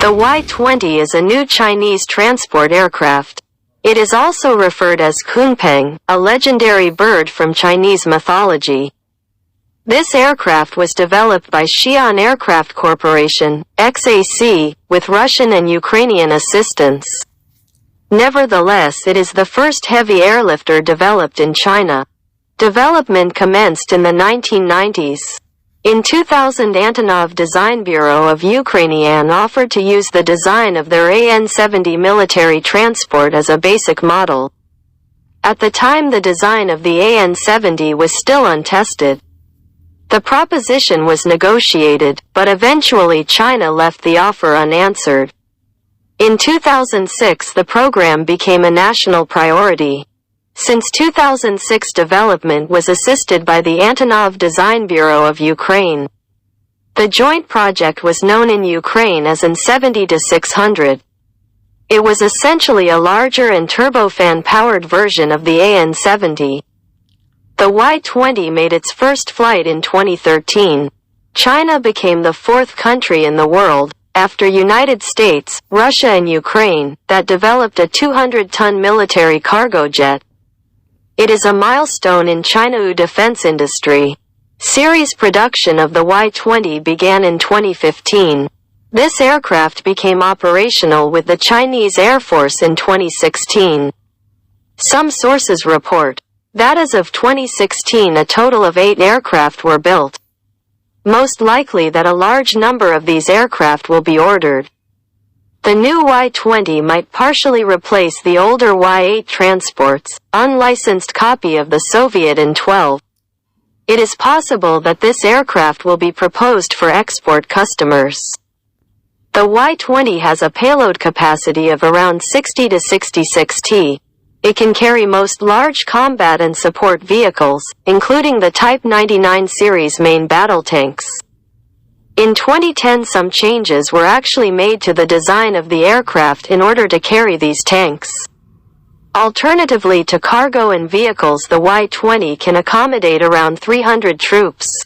The Y-20 is a new Chinese transport aircraft. It is also referred as Kunpeng, a legendary bird from Chinese mythology. This aircraft was developed by Xi'an Aircraft Corporation, XAC, with Russian and Ukrainian assistance. Nevertheless, it is the first heavy airlifter developed in China. Development commenced in the 1990s. In 2000, Antonov Design Bureau of Ukrainian offered to use the design of their AN-70 military transport as a basic model. At the time, the design of the AN-70 was still untested. The proposition was negotiated, but eventually China left the offer unanswered. In 2006, the program became a national priority. Since 2006, development was assisted by the Antonov Design Bureau of Ukraine. The joint project was known in Ukraine as AN-70-600. It was essentially a larger and turbofan-powered version of the AN-70. The Y-20 made its first flight in 2013. China became the fourth country in the world, after United States, Russia and Ukraine, that developed a 200-ton military cargo jet. It is a milestone in China's defense industry. Series production of the Y-20 began in 2015. This aircraft became operational with the Chinese Air Force in 2016. Some sources report that as of 2016 a total of 8 aircraft were built. Most likely that a large number of these aircraft will be ordered. The new Y-20 might partially replace the older Y-8 transports, unlicensed copy of the Soviet An-12. It is possible that this aircraft will be proposed for export customers. The Y-20 has a payload capacity of around 60 to 66 t. It can carry most large combat and support vehicles, including the Type 99 series main battle tanks. In 2010, some changes were actually made to the design of the aircraft in order to carry these tanks. Alternatively to cargo and vehicles, the Y-20 can accommodate around 300 troops,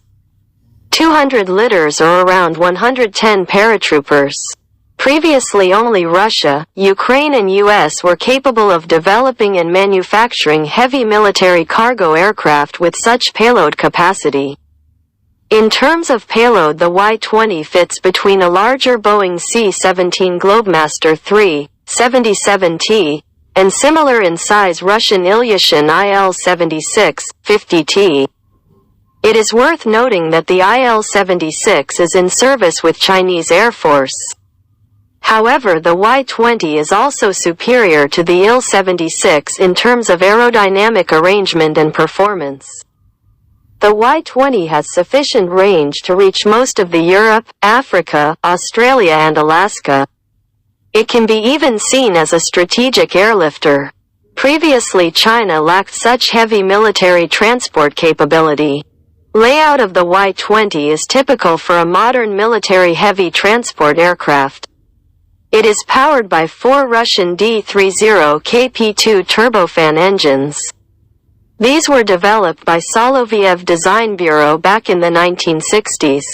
200 litters or around 110 paratroopers. Previously, only Russia, Ukraine and US were capable of developing and manufacturing heavy military cargo aircraft with such payload capacity. In terms of payload, the Y-20 fits between a larger Boeing C-17 Globemaster III, 77T, and similar in size Russian Ilyushin IL-76, 50T. It is worth noting that the IL-76 is in service with Chinese Air Force. However, the Y-20 is also superior to the Il-76 in terms of aerodynamic arrangement and performance. The Y-20 has sufficient range to reach most of the Europe, Africa, Australia and Alaska. It can be even seen as a strategic airlifter. Previously, China lacked such heavy military transport capability. Layout of the Y-20 is typical for a modern military heavy transport aircraft. It is powered by 4 Russian D-30 KP2 turbofan engines. These were developed by Soloviev Design Bureau back in the 1960s.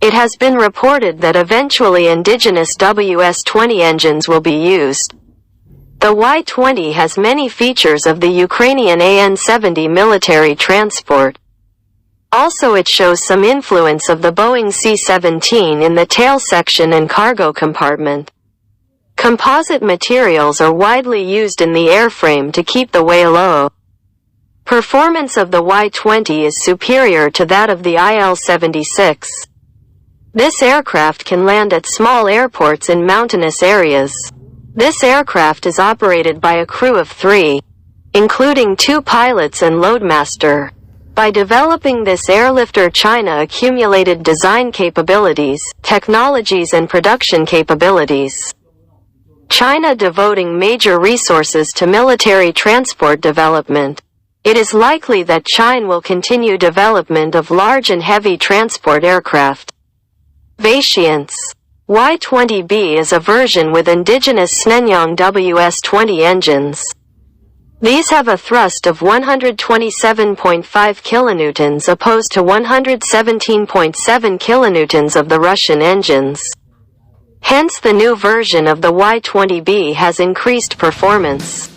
It has been reported that eventually indigenous WS-20 engines will be used. The Y-20 has many features of the Ukrainian AN-70 military transport. Also, it shows some influence of the Boeing C-17 in the tail section and cargo compartment. Composite materials are widely used in the airframe to keep the weight low. Performance of the Y-20 is superior to that of the IL-76. This aircraft can land at small airports in mountainous areas. This aircraft is operated by a crew of 3, including 2 pilots and loadmaster. By developing this airlifter, China accumulated design capabilities, technologies and production capabilities. China devoting major resources to military transport development. It is likely that China will continue development of large and heavy transport aircraft. Variants. Y-20B is a version with indigenous Shenyang WS-20 engines. These have a thrust of 127.5 kilonewtons opposed to 117.7 kilonewtons of the Russian engines. Hence the new version of the Y-20B has increased performance.